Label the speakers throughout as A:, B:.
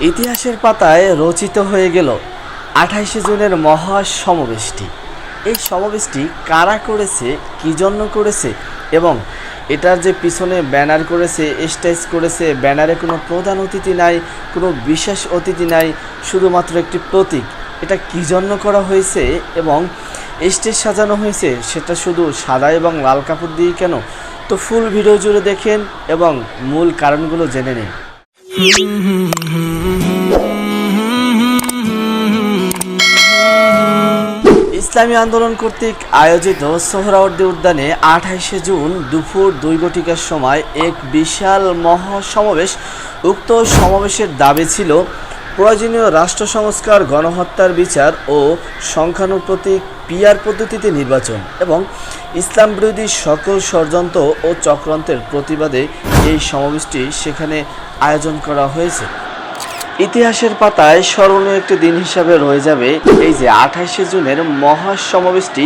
A: ইতিহাসের পাতায় রচিত হয়ে গেল 28শে জুনের মহা সমাবেশটি। এই সমাবেশটি কারা করেছে, কী জন্য করেছে এবং এটার যে পিছনে ব্যানার করেছে, স্টেজ করেছে, ব্যানারে কোনো প্রধান অতিথি নাই, কোনো বিশেষ অতিথি নাই, শুধুমাত্র একটি প্রতীক। এটা কী জন্য করা হয়েছে এবং স্টেজ সাজানো হয়েছে সেটা শুধু সাদা এবং লাল কাপড় দিয়ে কেন? তো ফুল ভিডিও জুড়ে দেখেন এবং মূল কারণগুলো জেনে নিন। ইসলামী আন্দোলন কর্তৃক আয়োজিত সোহরাওয়ার্দী উদ্যানে 28শে জুন দুপুর 2 ঘটিকার সময় এক বিশাল মহাসমাবেশ। উক্ত সমাবেশের দাবি ছিল প্রয়োজনীয় রাষ্ট্র সংস্কার, গণহত্যার বিচার ও সংখ্যানুপাতিক পিআর পদ্ধতিতে নির্বাচন এবং ইসলাম বিরোধী সকল ষড়যন্ত্র ও চক্রান্তের প্রতিবাদে এই সমাবেশটি সেখানে আয়োজন করা হয়েছে। ইতিহাসের পাতায় স্মরণীয় একটি দিন হিসাবে রয়ে যাবে এই যে 28শে জুনের মহাসমাবেশটি।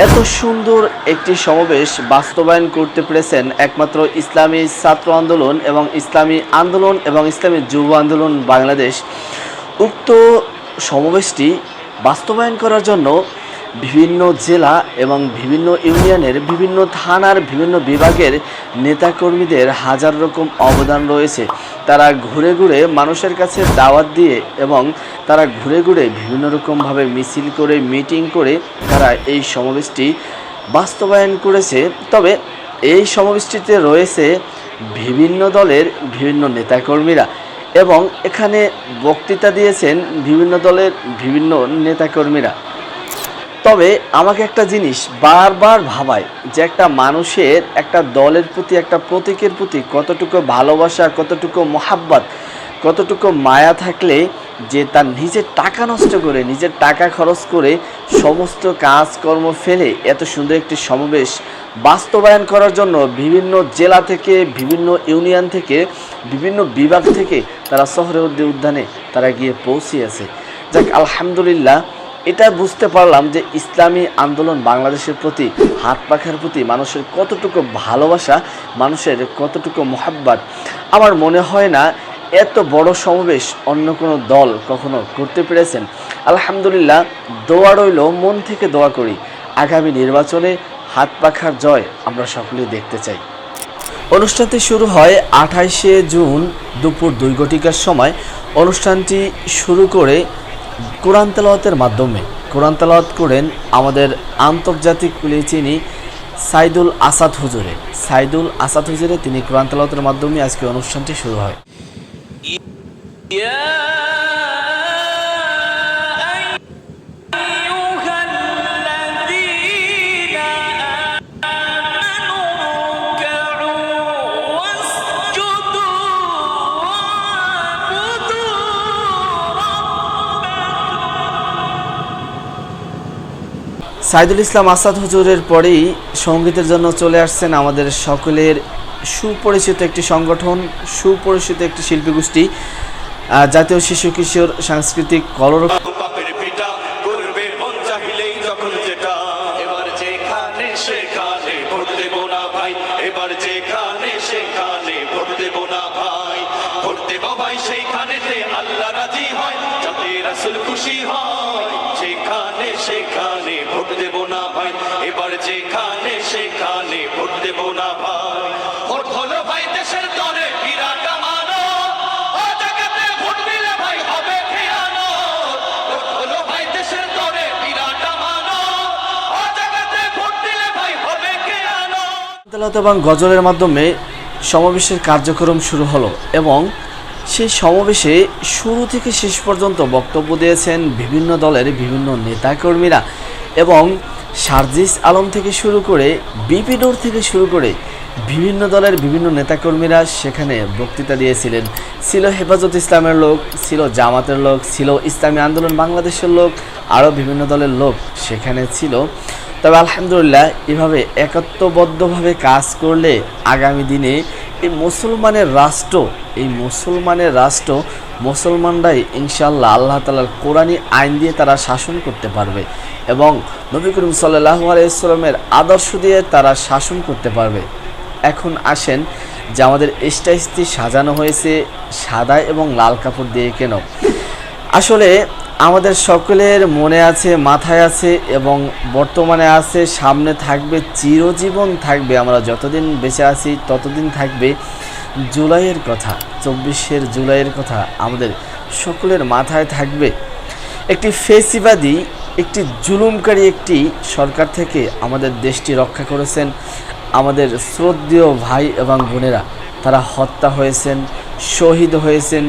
A: এত সুন্দর একটি সমাবেশ বাস্তবায়ন করতে পেরেছেন একমাত্র ইসলামী ছাত্র আন্দোলন এবং ইসলামী যুব আন্দোলন বাংলাদেশ। উক্ত সমাবেশটি বাস্তবায়ন করার জন্য বিভিন্ন জেলা এবং বিভিন্ন ইউনিয়নের, বিভিন্ন থানার, বিভিন্ন বিভাগের নেতাকর্মীদের হাজার রকম অবদান রয়েছে। তারা ঘুরে ঘুরে মানুষের কাছে দাওয়াত দিয়ে এবং তারা ঘুরে ঘুরে বিভিন্ন রকমভাবে মিছিল করে, মিটিং করে তারা এই সমাবেশটি বাস্তবায়ন করেছে। তবে এই সমাবেশটিতে রয়েছে বিভিন্ন দলের বিভিন্ন নেতাকর্মীরা এবং এখানে বক্তৃতা দিয়েছেন বিভিন্ন দলের বিভিন্ন নেতাকর্মীরা। তবে আমাকে একটা জিনিস বারবার ভাবায় যে একটা মানুষের একটা দলের প্রতি, একটা প্রতীকের প্রতি কতটুকু ভালোবাসা, কতটুকু মহাব্বত, কতটুকু মায়া থাকলে যে তার নিজের টাকা নষ্ট করে, নিজের টাকা খরচ করে সমস্ত কাজকর্ম ফেলে এত সুন্দর একটি সমাবেশ বাস্তবায়ন করার জন্য বিভিন্ন জেলা থেকে, বিভিন্ন ইউনিয়ন থেকে, বিভিন্ন বিভাগ থেকে তারা সোহরাওয়ার্দী উদ্যানে তারা গিয়ে পৌঁছিয়েছে। যাক, আলহামদুলিল্লাহ, এটা বুঝতে পারলাম যে ইসলামী আন্দোলন বাংলাদেশের প্রতি, হাত পাখার প্রতি মানুষের কতটুকু ভালোবাসা, মানুষের কতটুকু মহাব্বত। আমার মনে হয় না এত বড় সমাবেশ অন্য কোনো দল কখনো করতে পেরেছেন। আলহামদুলিল্লাহ, দোয়া রইল, মন থেকে দোয়া করি আগামী নির্বাচনে হাত পাখার জয় আমরা সকলেই দেখতে চাই। অনুষ্ঠানটি শুরু হয় 28শে জুন দুপুর 2 ঘটিকার সময়। অনুষ্ঠানটি শুরু করে কোরআন তেলাওয়াতের মাধ্যমে। কোরআন তেলাওয়াত করেন আমাদের আন্তর্জাতিক চিনি সাইদুল আসাদ হুজুরে। তিনি কোরআন তেলাওয়াতের মাধ্যমে আজকে অনুষ্ঠানটি শুরু হয়। সাইদুল ইসলাম আসাদ হুজুরের পরেই সঙ্গীতের জন্য চলে আসছেন আমাদের সকলের সুপরিচিত একটি সংগঠন, সুপরিচিত একটি শিল্পী গোষ্ঠী, জাতীয় শিশু কিশোর সাংস্কৃতিক কলরব।
B: আল্লাহ রাজি হয়, যাতে রাসূল খুশি হয়, সেখানে ভোট দেব না ভাই। এবার যেখানে সেখানে ভোট দেব না ভাই। ভোট হলো ভাই দেশের তরে বিরাট আমানত, ও জায়গাতে ভোট দিলে ভাই হবে খেয়ানত। ভোট হলো ভাই দেশের তরে বিরাট আমানত, ও জায়গাতে ভোট দিলে ভাই হবে খেয়ানত।
A: তেলাওয়াত এবং গজলের মাধ্যমে সমাবেশের কার্যক্রম শুরু হলো এবং সেই সমাবেশে শুরু থেকে শেষ পর্যন্ত বক্তব্য দিয়েছেন বিভিন্ন দলের বিভিন্ন নেতাকর্মীরা এবং সার্জিস আলম থেকে শুরু করে, বিপি নূর থেকে শুরু করে বিভিন্ন দলের বিভিন্ন নেতাকর্মীরা সেখানে বক্তৃতা দিয়েছিলেন। ছিল হেফাজত ইসলামের লোক, ছিল জামাতের লোক, ছিল ইসলামী আন্দোলন বাংলাদেশের লোক, আরও বিভিন্ন দলের লোক সেখানে ছিল। তবে আলহামদুলিল্লাহ, এভাবে একত্ববদ্ধভাবে কাজ করলে আগামী দিনে এই মুসলমানের রাষ্ট্র মুসলমানরাই ইনশাআল্লাহ আল্লাহ তাআলার কোরআনী আইন দিয়ে তারা শাসন করতে পারবে এবং নবী করিম সাল্লাল্লাহু আলাইহি ওয়াসাল্লামের আদর্শ দিয়ে তারা শাসন করতে পারবে। এখন আসেন যে আমাদের স্টেজটি সাজানো হয়েছে সাদা এবং লাল কাপড় দিয়ে কেন। আসলে আমাদের সকলের মনে আছে, মাথায় আছে এবং বর্তমানে আছে, সামনে থাকবে, চিরজীবন থাকবে, আমরা যতদিন বেঁচে আছি ততদিন থাকবে জুলাইয়ের কথা, 24 জুলাইয়ের কথা আমাদের সকলের মাথায় থাকবে। একটি ফেসিবাদী, একটি জুলুমকারী একটি সরকার থেকে আমাদের দেশটি রক্ষা করেছেন আমাদের শ্রদ্ধেয় ভাই এবং বোনেরা। তারা হত্যা হয়েছেন, শহীদ হয়েছেন,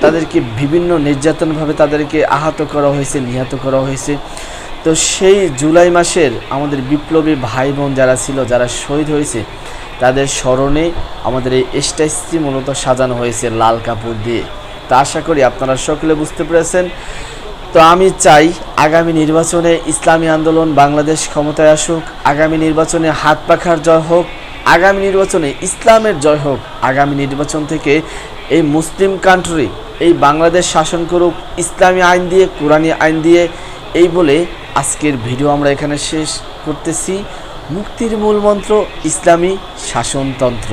A: তাদেরকে বিভিন্ন নির্যাতনভাবে তাদেরকে আহত করা হয়েছে, নিহত করা হয়েছে। তো সেই জুলাই মাসের আমাদের বিপ্লবী ভাই বোন যারা ছিল, যারা শহীদ হয়েছে, তাদের স্মরণে আমাদের এই স্টেজটি মূলত সাজানো হয়েছে লাল কাপড় দিয়ে। তা আশা করি আপনারা সকলে বুঝতে পেরেছেন। তো আমি চাই আগামী নির্বাচনে ইসলামী আন্দোলন বাংলাদেশ ক্ষমতায় আসুক, আগামী নির্বাচনে হাত পাখার জয় হোক, আগামী নির্বাচনে ইসলামের জয় হোক, আগামী নির্বাচন থেকে এই মুসলিম কান্ট্রি, এই বাংলাদেশ শাসন করুক ইসলামী আইন দিয়ে, কোরআনী আইন দিয়ে। এই বলে আজকের ভিডিও আমরা এখানে শেষ করতেছি। মুক্তির মূল মন্ত্র ইসলামী শাসনতন্ত্র।